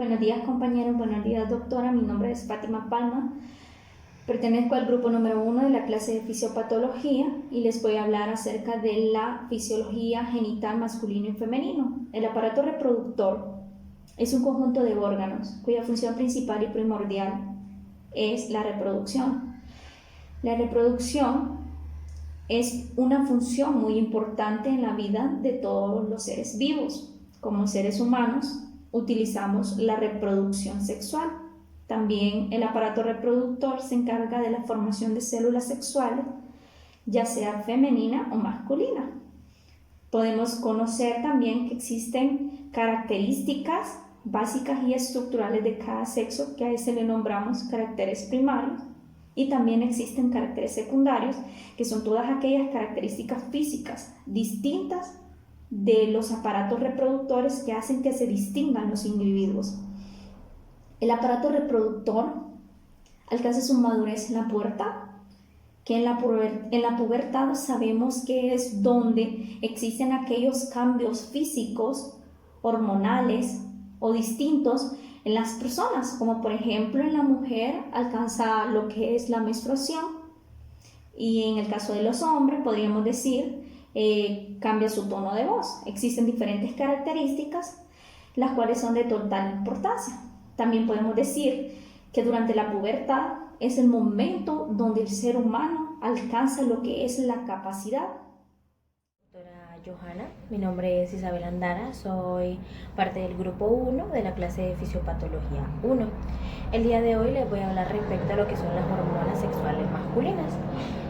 Buenos días compañeros, buenos días doctora, mi nombre es Fátima Palma, pertenezco al grupo número 1 de la clase de fisiopatología y les voy a hablar acerca de la fisiología genital masculino y femenino. El aparato reproductor es un conjunto de órganos cuya función principal y primordial es la reproducción. La reproducción es una función muy importante en la vida de todos los seres vivos. Como seres humanos utilizamos la reproducción sexual. También el aparato reproductor se encarga de la formación de células sexuales, ya sea femenina o masculina. Podemos conocer también que existen características básicas y estructurales de cada sexo, que a ese le nombramos caracteres primarios, y también existen caracteres secundarios, que son todas aquellas características físicas distintas de los aparatos reproductores que hacen que se distingan los individuos. El aparato reproductor alcanza su madurez en la pubertad, que en la pubertad sabemos que es donde existen aquellos cambios físicos, hormonales o distintos en las personas, como por ejemplo en la mujer alcanza lo que es la menstruación y en el caso de los hombres podríamos decir cambia su tono de voz. Existen diferentes características las cuales son de total importancia. También podemos decir que durante la pubertad es el momento donde el ser humano alcanza lo que es la capacidad. Doctora Johanna, mi nombre es Isabel Andara, soy parte del grupo 1 de la clase de Fisiopatología 1. El día de hoy les voy a hablar respecto a lo que son las hormonas sexuales masculinas.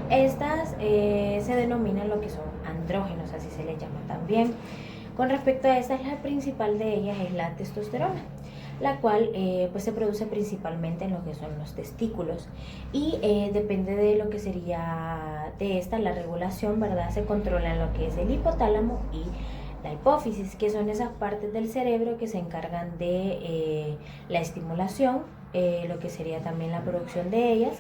Estas se denominan lo que son andrógenos, así se les llama también. Con respecto a estas, la principal de ellas es la testosterona, la cual pues se produce principalmente en lo que son los testículos y depende de lo que sería de esta la regulación, ¿verdad? Se controla en lo que es el hipotálamo y la hipófisis, que son esas partes del cerebro que se encargan de la estimulación, lo que sería también la producción de ellas,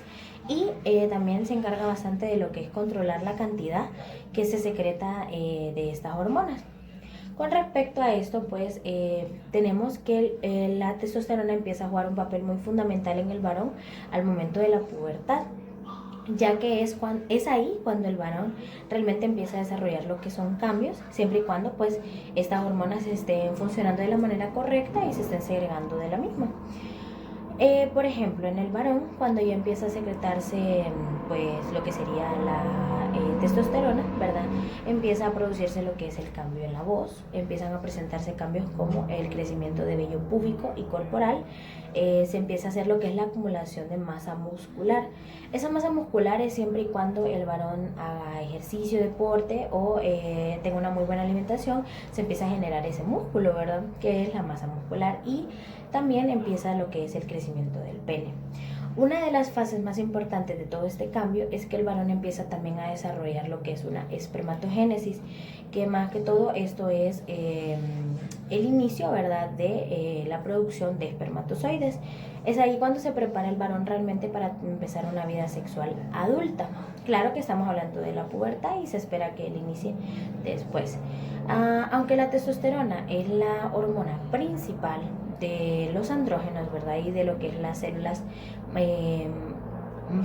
y también se encarga bastante de lo que es controlar la cantidad que se secreta de estas hormonas. Con respecto a esto, pues tenemos que la testosterona empieza a jugar un papel muy fundamental en el varón al momento de la pubertad, ya que es ahí cuando el varón realmente empieza a desarrollar lo que son cambios, siempre y cuando pues estas hormonas estén funcionando de la manera correcta y se estén segregando de la misma. Por ejemplo, en el varón, cuando ya empieza a secretarse pues lo que sería la testosterona, ¿verdad? Empieza a producirse lo que es el cambio en la voz, empiezan a presentarse cambios como el crecimiento de vello púbico y corporal, se empieza a hacer lo que es la acumulación de masa muscular. Esa masa muscular es siempre y cuando el varón haga ejercicio, deporte o tenga una muy buena alimentación, se empieza a generar ese músculo, ¿verdad? Que es la masa muscular, y también empieza lo que es el crecimiento del pene. Una de las fases más importantes de todo este cambio es que el varón empieza también a desarrollar lo que es una espermatogénesis, que más que todo esto es el inicio, ¿verdad?, de la producción de espermatozoides. Es ahí cuando se prepara el varón realmente para empezar una vida sexual adulta. Claro que estamos hablando de la pubertad y se espera que él inicie después. Aunque la testosterona es la hormona principal de los andrógenos, ¿verdad? Y de lo que es las células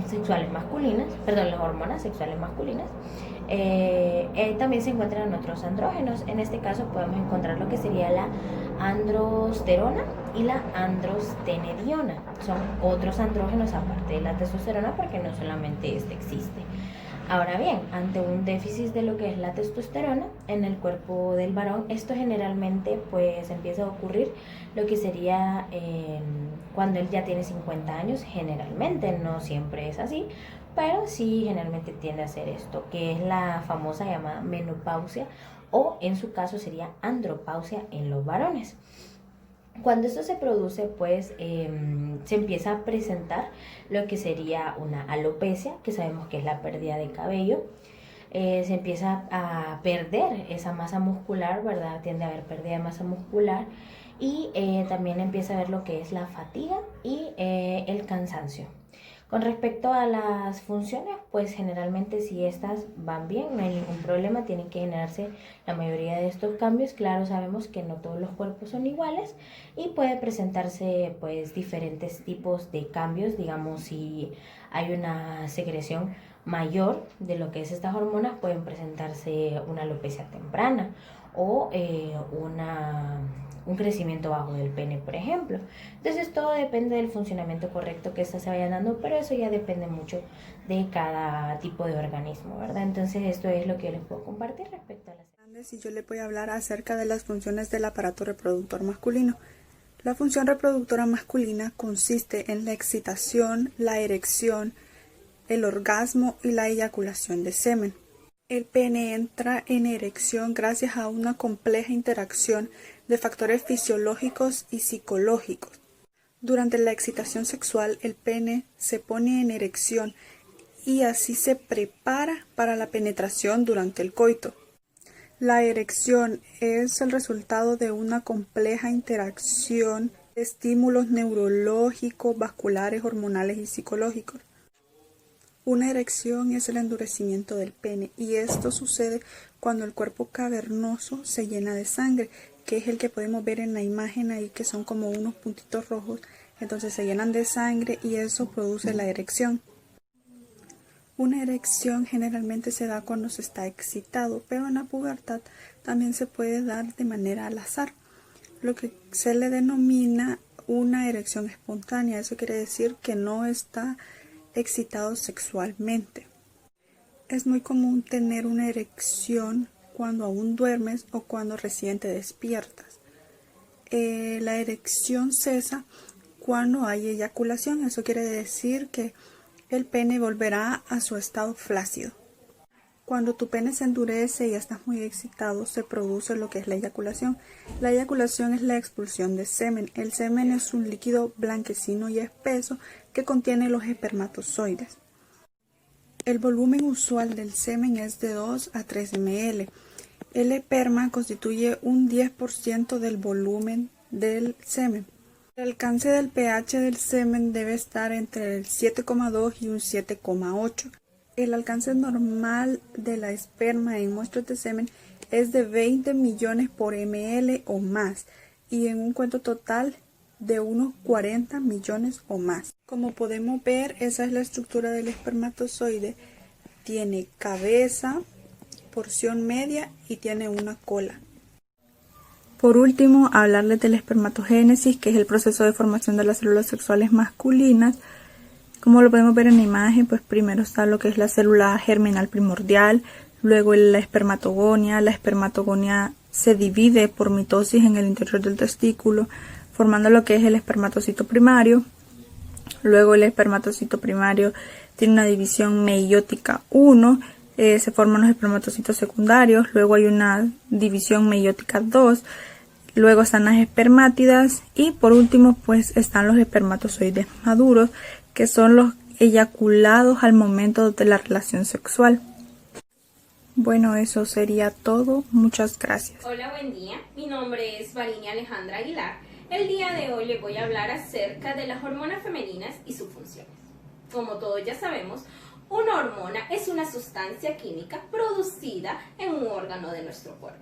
sexuales masculinas, perdón, las hormonas sexuales masculinas, también se encuentran otros andrógenos. En este caso podemos encontrar lo que sería la androsterona y la androstenediona. Son otros andrógenos aparte de la testosterona, porque no solamente este existe. Ahora bien, ante un déficit de lo que es la testosterona en el cuerpo del varón, esto generalmente pues empieza a ocurrir lo que sería cuando él ya tiene 50 años, generalmente, no siempre es así, pero sí generalmente tiende a hacer esto, que es la famosa llamada menopausia, o en su caso sería andropausia en los varones. Cuando esto se produce, pues se empieza a presentar lo que sería una alopecia, que sabemos que es la pérdida de cabello. Se empieza a perder esa masa muscular, ¿verdad? Tiende a haber pérdida de masa muscular, y también empieza a ver lo que es la fatiga y el cansancio. Con respecto a las funciones, pues generalmente si estas van bien, no hay ningún problema, tienen que generarse la mayoría de estos cambios. Claro, sabemos que no todos los cuerpos son iguales y puede presentarse pues diferentes tipos de cambios, digamos si hay una secreción mayor de lo que es estas hormonas, pueden presentarse una alopecia temprana o un crecimiento bajo del pene, por ejemplo. Entonces todo depende del funcionamiento correcto que ésta se vaya dando, pero eso ya depende mucho de cada tipo de organismo, ¿verdad? Entonces esto es lo que yo les puedo compartir respecto a las... Y yo le voy a hablar acerca de las funciones del aparato reproductor masculino. La función reproductora masculina consiste en la excitación, la erección, el orgasmo y la eyaculación de semen. El pene entra en erección gracias a una compleja interacción de factores fisiológicos y psicológicos. Durante la excitación sexual, el pene se pone en erección y así se prepara para la penetración durante el coito. La erección es el resultado de una compleja interacción de estímulos neurológicos, vasculares, hormonales y psicológicos. Una erección es el endurecimiento del pene y esto sucede cuando el cuerpo cavernoso se llena de sangre, que es el que podemos ver en la imagen ahí, que son como unos puntitos rojos. Entonces se llenan de sangre y eso produce la erección. Una erección generalmente se da cuando se está excitado, pero en la pubertad también se puede dar de manera al azar, lo que se le denomina una erección espontánea. Eso quiere decir que no está excitado sexualmente. Es muy común tener una erección cuando aún duermes o cuando recién te despiertas. La erección cesa cuando hay eyaculación. Eso quiere decir que el pene volverá a su estado flácido. Cuando tu pene se endurece y estás muy excitado, se produce lo que es la eyaculación. La eyaculación es la expulsión de semen. El semen es un líquido blanquecino y espeso que contiene los espermatozoides. El volumen usual del semen es de 2 a 3 ml. El esperma constituye un 10% del volumen del semen. El alcance del pH del semen debe estar entre el 7,2 y un 7,8. El alcance normal de la esperma en muestras de semen es de 20 millones por ml o más y en un cuento total de unos 40 millones o más. Como podemos ver, esa es la estructura del espermatozoide. Tiene cabeza, porción media y tiene una cola. Por último, hablarles del espermatogénesis, que es el proceso de formación de las células sexuales masculinas. Como lo podemos ver en la imagen, pues primero está lo que es la célula germinal primordial, luego la espermatogonia. La espermatogonia se divide por mitosis en el interior del testículo, formando lo que es el espermatocito primario. Luego el espermatocito primario tiene una división meiótica 1, se forman los espermatocitos secundarios, luego hay una división meiótica 2, luego están las espermátidas y por último pues están los espermatozoides maduros, que son los eyaculados al momento de la relación sexual. Bueno, eso sería todo. Muchas gracias. Hola, buen día. Mi nombre es Varinia Alejandra Aguilar. El día de hoy les voy a hablar acerca de las hormonas femeninas y sus funciones. Como todos ya sabemos, una hormona es una sustancia química producida en un órgano de nuestro cuerpo.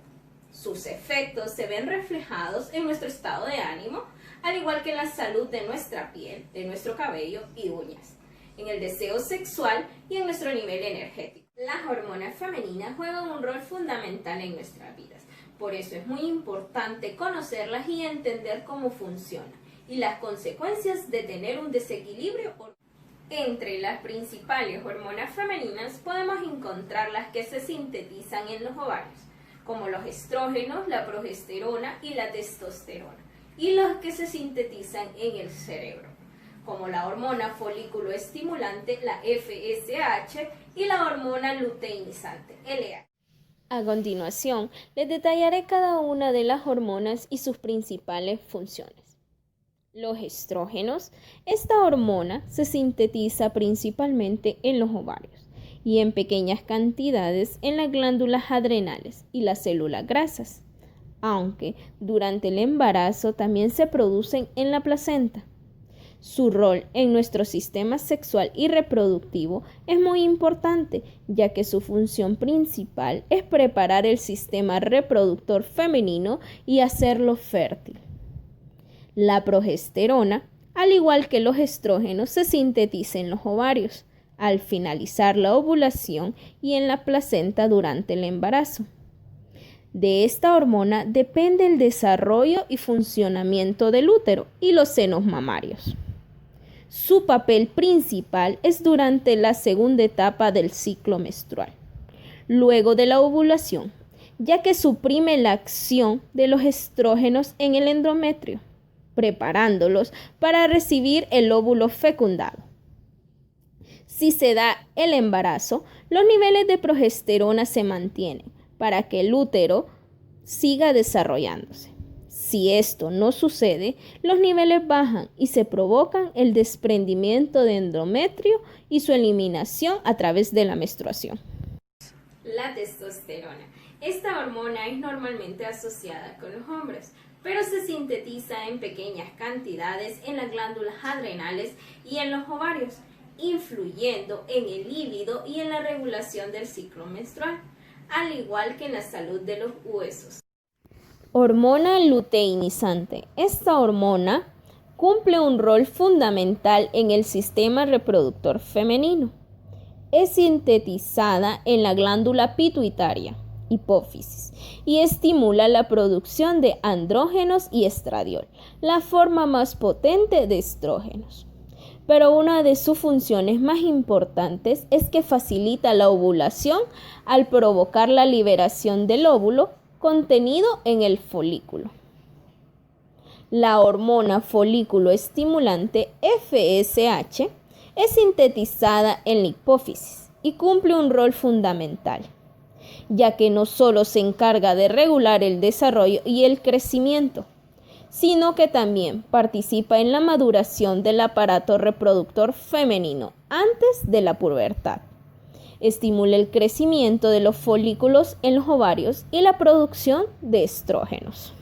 Sus efectos se ven reflejados en nuestro estado de ánimo, al igual que en la salud de nuestra piel, de nuestro cabello y uñas, en el deseo sexual y en nuestro nivel energético. Las hormonas femeninas juegan un rol fundamental en nuestras vidas. Por eso es muy importante conocerlas y entender cómo funcionan y las consecuencias de tener un desequilibrio hormonal. Entre las principales hormonas femeninas podemos encontrar las que se sintetizan en los ovarios, como los estrógenos, la progesterona y la testosterona, y los que se sintetizan en el cerebro, como la hormona folículo estimulante, la FSH, y la hormona luteinizante, LH. A continuación, les detallaré cada una de las hormonas y sus principales funciones. Los estrógenos. Esta hormona se sintetiza principalmente en los ovarios y en pequeñas cantidades en las glándulas adrenales y las células grasas, aunque durante el embarazo también se producen en la placenta. Su rol en nuestro sistema sexual y reproductivo es muy importante, ya que su función principal es preparar el sistema reproductor femenino y hacerlo fértil. La progesterona, al igual que los estrógenos, se sintetiza en los ovarios, al finalizar la ovulación y en la placenta durante el embarazo. De esta hormona depende el desarrollo y funcionamiento del útero y los senos mamarios. Su papel principal es durante la segunda etapa del ciclo menstrual, luego de la ovulación, ya que suprime la acción de los estrógenos en el endometrio, preparándolos para recibir el óvulo fecundado. Si se da el embarazo, los niveles de progesterona se mantienen para que el útero siga desarrollándose. Si esto no sucede, los niveles bajan y se provocan el desprendimiento de endometrio y su eliminación a través de la menstruación. La testosterona. Esta hormona es normalmente asociada con los hombres, pero se sintetiza en pequeñas cantidades en las glándulas adrenales y en los ovarios, influyendo en el líbido y en la regulación del ciclo menstrual, al igual que en la salud de los huesos. Hormona luteinizante. Esta hormona cumple un rol fundamental en el sistema reproductor femenino. Es sintetizada en la glándula pituitaria, hipófisis, y estimula la producción de andrógenos y estradiol, la forma más potente de estrógenos. Pero una de sus funciones más importantes es que facilita la ovulación al provocar la liberación del óvulo contenido en el folículo. La hormona folículo estimulante FSH es sintetizada en la hipófisis y cumple un rol fundamental, ya que no solo se encarga de regular el desarrollo y el crecimiento, sino que también participa en la maduración del aparato reproductor femenino antes de la pubertad. Estimula el crecimiento de los folículos en los ovarios y la producción de estrógenos.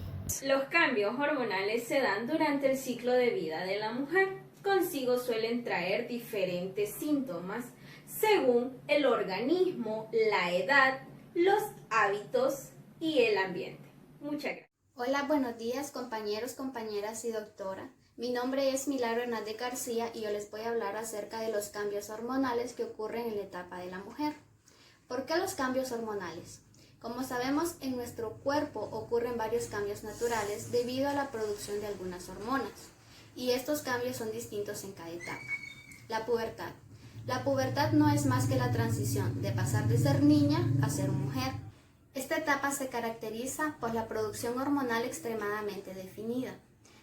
Los cambios hormonales se dan durante el ciclo de vida de la mujer. Consigo suelen traer diferentes síntomas según el organismo, la edad, los hábitos y el ambiente. Muchas gracias. Hola, buenos días compañeros, compañeras y doctora. Mi nombre es Milagro Hernández García y yo les voy a hablar acerca de los cambios hormonales que ocurren en la etapa de la mujer. ¿Por qué los cambios hormonales? Como sabemos, en nuestro cuerpo ocurren varios cambios naturales debido a la producción de algunas hormonas, y estos cambios son distintos en cada etapa. La pubertad. La pubertad no es más que la transición de pasar de ser niña a ser mujer. Esta etapa se caracteriza por la producción hormonal extremadamente definida,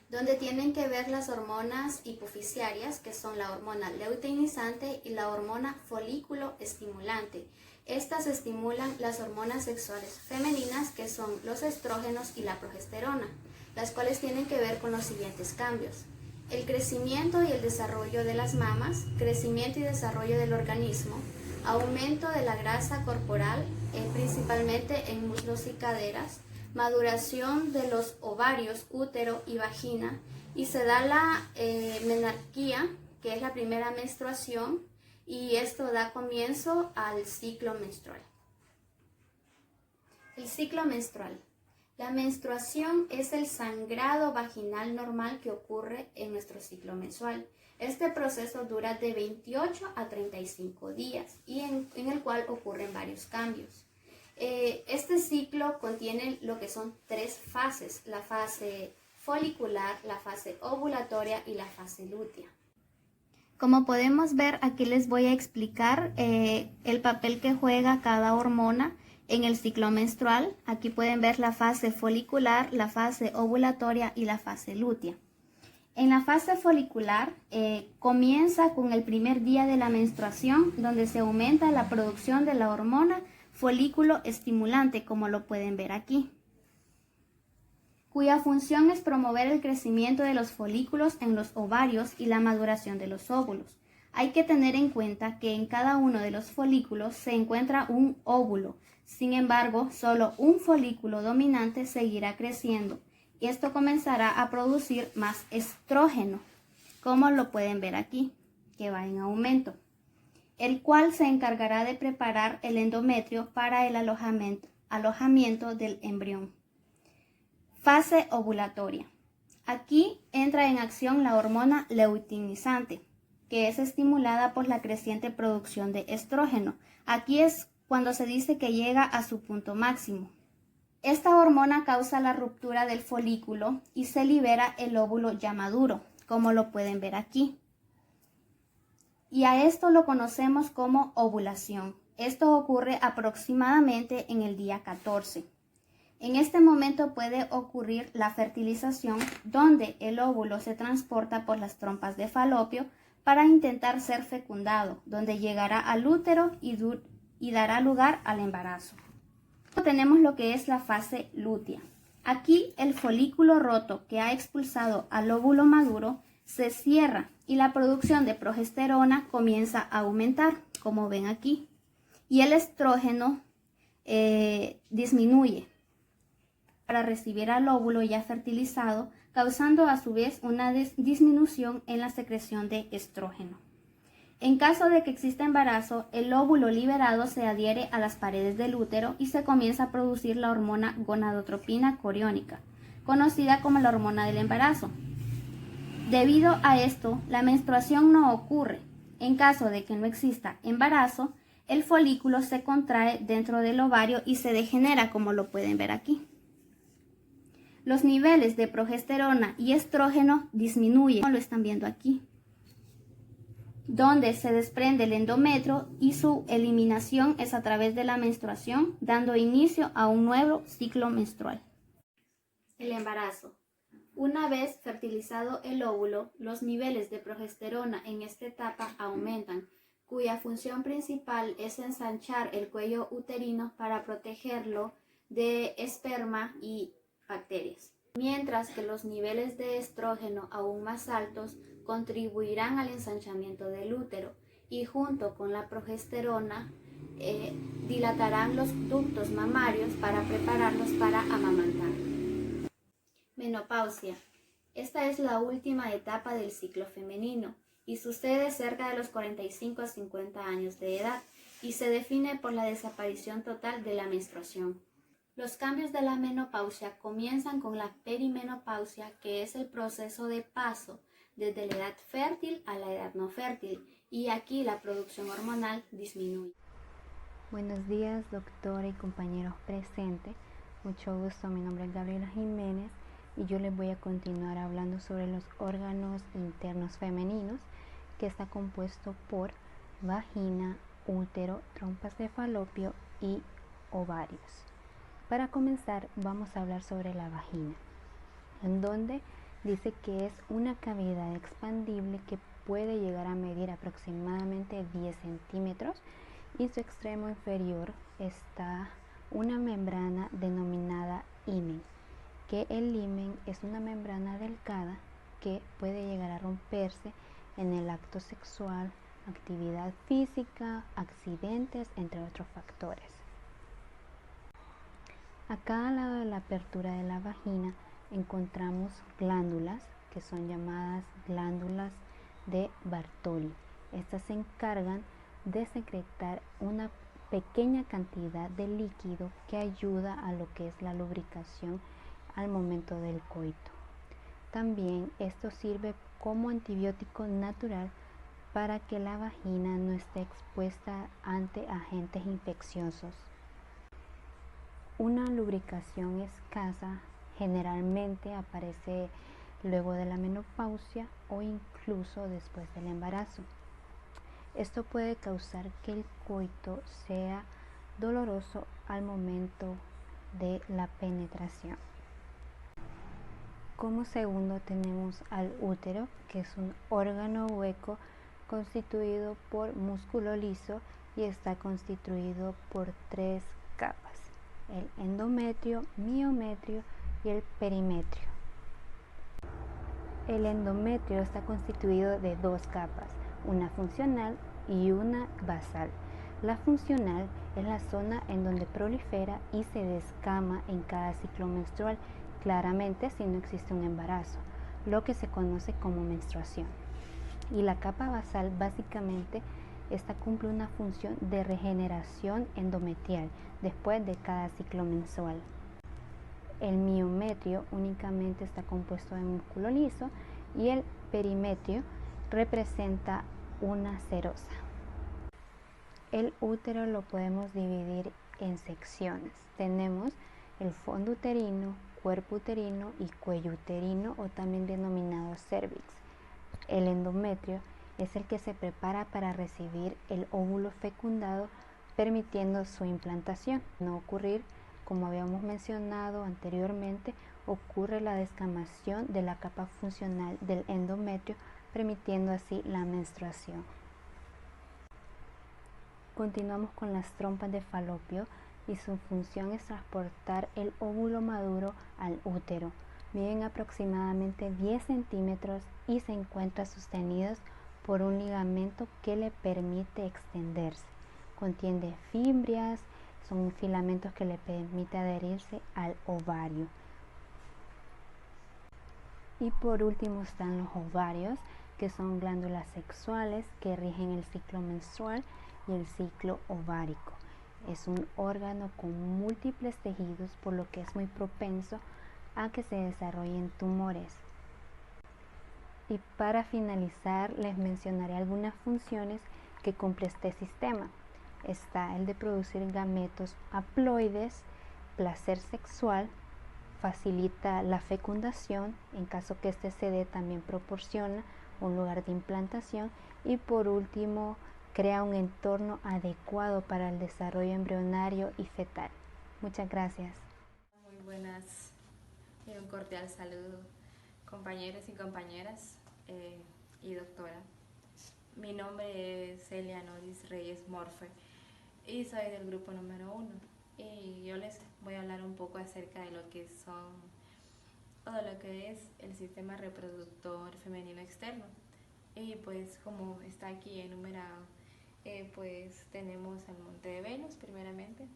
donde tienen que ver las hormonas hipofisiarias, que son la hormona luteinizante y la hormona folículo estimulante. Estas estimulan las hormonas sexuales femeninas, que son los estrógenos y la progesterona, las cuales tienen que ver con los siguientes cambios: el crecimiento y el desarrollo de las mamas, crecimiento y desarrollo del organismo, aumento de la grasa corporal, principalmente en muslos y caderas, maduración de los ovarios, útero y vagina, y se da la menarquía, que es la primera menstruación, y esto da comienzo al ciclo menstrual. El ciclo menstrual. La menstruación es el sangrado vaginal normal que ocurre en nuestro ciclo menstrual. Este proceso dura de 28 a 35 días y en el cual ocurren varios cambios. Este ciclo contiene lo que son 3 fases: la fase folicular, la fase ovulatoria y la fase lútea. Como podemos ver, aquí les voy a explicar el papel que juega cada hormona en el ciclo menstrual. Aquí pueden ver la fase folicular, la fase ovulatoria y la fase lútea. En la fase folicular comienza con el primer día de la menstruación, donde se aumenta la producción de la hormona folículo estimulante, como lo pueden ver aquí, cuya función es promover el crecimiento de los folículos en los ovarios y la maduración de los óvulos. Hay que tener en cuenta que en cada uno de los folículos se encuentra un óvulo. Sin embargo, solo un folículo dominante seguirá creciendo y esto comenzará a producir más estrógeno. como lo pueden ver aquí, que va en aumento, el cual se encargará de preparar el endometrio para el alojamiento del embrión. Fase ovulatoria. Aquí entra en acción la hormona luteinizante, que es estimulada por la creciente producción de estrógeno. Aquí es cuando se dice que llega a su punto máximo. Esta hormona causa la ruptura del folículo y se libera el óvulo ya maduro, como lo pueden ver aquí. Y a esto lo conocemos como ovulación. Esto ocurre aproximadamente en el día 14. En este momento puede ocurrir la fertilización, donde el óvulo se transporta por las trompas de falopio para intentar ser fecundado, donde llegará al útero y dará lugar al embarazo. Tenemos lo que es la fase lútea. Aquí el folículo roto que ha expulsado al óvulo maduro se cierra y la producción de progesterona comienza a aumentar, como ven aquí, y el estrógeno disminuye para recibir al óvulo ya fertilizado, causando a su vez una disminución en la secreción de estrógeno. En caso de que exista embarazo, el óvulo liberado se adhiere a las paredes del útero y se comienza a producir la hormona gonadotropina coriónica, conocida como la hormona del embarazo. Debido a esto, la menstruación no ocurre. En caso de que no exista embarazo, el folículo se contrae dentro del ovario y se degenera, como lo pueden ver aquí. Los niveles de progesterona y estrógeno disminuyen, como lo están viendo aquí, donde se desprende el endometrio y su eliminación es a través de la menstruación, dando inicio a un nuevo ciclo menstrual. El embarazo. Una vez fertilizado el óvulo, los niveles de progesterona en esta etapa aumentan, cuya función principal es ensanchar el cuello uterino para protegerlo de esperma y bacterias, mientras que los niveles de estrógeno aún más altos contribuirán al ensanchamiento del útero y junto con la progesterona dilatarán los ductos mamarios para prepararlos para amamantar. Menopausia. Esta es la última etapa del ciclo femenino y sucede cerca de los 45 a 50 años de edad y se define por la desaparición total de la menstruación. Los cambios de la menopausia comienzan con la perimenopausia, que es el proceso de paso desde la edad fértil a la edad no fértil, y aquí la producción hormonal disminuye. Buenos días, doctora y compañeros presentes. Mucho gusto, mi nombre es Gabriela Jiménez y yo les voy a continuar hablando sobre los órganos internos femeninos, que está compuesto por vagina, útero, trompas de falopio y ovarios. Para comenzar, vamos a hablar sobre la vagina, en donde dice que es una cavidad expandible que puede llegar a medir aproximadamente 10 centímetros y en su extremo inferior está una membrana denominada himen, que el himen es una membrana delgada que puede llegar a romperse en el acto sexual, actividad física, accidentes, entre otros factores. A cada lado de la apertura de la vagina encontramos glándulas, que son llamadas glándulas de Bartoli. Estas se encargan de secretar una pequeña cantidad de líquido que ayuda a lo que es la lubricación al momento del coito. También esto sirve como antibiótico natural para que la vagina no esté expuesta ante agentes infecciosos. Una lubricación escasa generalmente aparece luego de la menopausia o incluso después del embarazo. Esto puede causar que el coito sea doloroso al momento de la penetración. Como segundo tenemos al útero, que es un órgano hueco constituido por músculo liso y está constituido por 3 capas: el endometrio, miometrio y el perimetrio. El endometrio está constituido de 2 capas, una funcional y una basal. La funcional es la zona en donde prolifera y se descama en cada ciclo menstrual, claramente si no existe un embarazo. lo que se conoce como menstruación. Y la capa basal básicamente esta cumple una función de regeneración endometrial después de cada ciclo menstrual. El miometrio únicamente está compuesto de músculo liso y el perimetrio representa una serosa. El útero lo podemos dividir en secciones. Tenemos el fondo uterino, cuerpo uterino y cuello uterino, o también denominado cervix. El endometrio es el que se prepara para recibir el óvulo fecundado, permitiendo su implantación. No ocurrir, como habíamos mencionado anteriormente, ocurre la descamación de la capa funcional del endometrio, permitiendo así la menstruación. Continuamos con las trompas de falopio y su función es transportar el óvulo maduro al útero. Miden aproximadamente 10 centímetros y se encuentran sostenidos por un ligamento que le permite extenderse. Contiene fimbrias, son filamentos que le permiten adherirse al ovario. Y por último están los ovarios, que son glándulas sexuales que rigen el ciclo menstrual y el ciclo ovárico. Es un órgano con múltiples tejidos, por lo que es muy propenso a que se desarrollen tumores. Y para finalizar, les mencionaré algunas funciones que cumple este sistema. Está el de producir gametos haploides, placer sexual, facilita la fecundación, en caso que este se dé también proporciona un lugar de implantación, y por último crea un entorno adecuado para el desarrollo embrionario y fetal. Muchas gracias. Muy buenas y un cordial saludo, compañeros y compañeras y doctora. Mi nombre es Celia Noris Reyes Morfe y soy del grupo número 1, y yo les voy a hablar un poco acerca de lo que son o de lo que es el sistema reproductor femenino externo. Y pues como está aquí enumerado, pues tenemos el monte de Venus primeramente,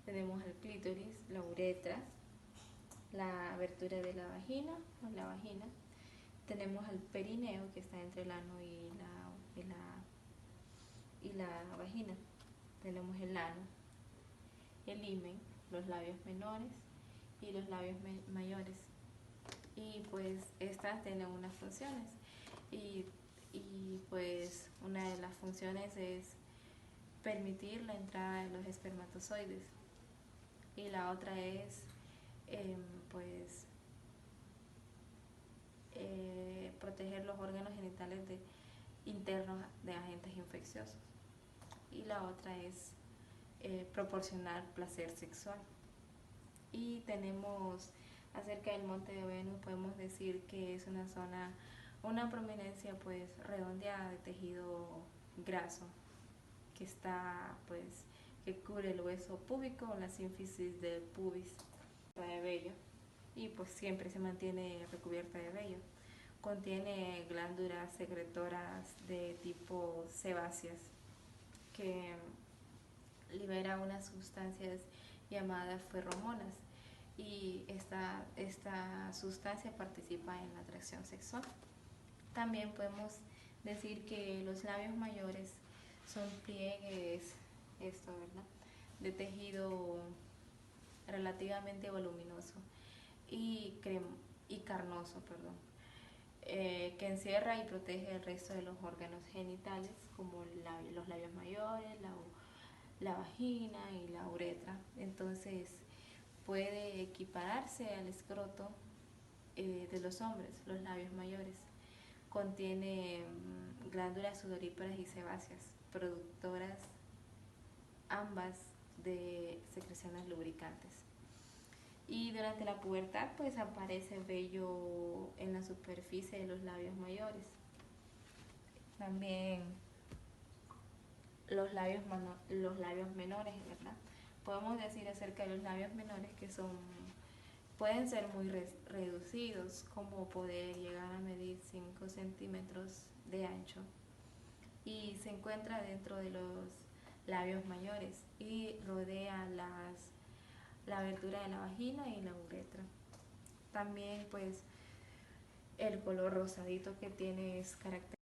tenemos el clítoris, la uretra, la abertura de la vagina o la vagina, tenemos el perineo que está entre el ano y la vagina, tenemos el ano, el himen, los labios menores y los labios mayores, y pues estas tienen unas funciones, y pues una de las funciones es permitir la entrada de los espermatozoides, y la otra es proteger los órganos genitales internos de agentes infecciosos, y la otra es proporcionar placer sexual. Y tenemos acerca del monte de Venus, podemos decir que es una zona, una prominencia pues redondeada de tejido graso que está pues que cubre el hueso púbico o la sínfisis del pubis de vello, y pues siempre se mantiene recubierta de vello. Contiene glándulas secretoras de tipo sebáceas que libera unas sustancias llamadas feromonas, y esta sustancia participa en la atracción sexual. También podemos decir que los labios mayores son pliegues ¿verdad?, de tejido relativamente voluminoso y carnoso, que encierra y protege el resto de los órganos genitales, como los labios mayores, la vagina y la uretra. Entonces puede equipararse al escroto de los hombres, los labios mayores. Contiene glándulas sudoríparas y sebáceas, productoras ambas de secreciones lubricantes. Y durante la pubertad pues aparece vello en la superficie de los labios mayores. También los labios menores, ¿verdad? Podemos decir acerca de los labios menores que pueden ser muy reducidos, como poder llegar a medir 5 centímetros de ancho, y se encuentra dentro de los labios mayores y rodea la abertura de la vagina y la uretra. También pues el color rosadito que tiene es característico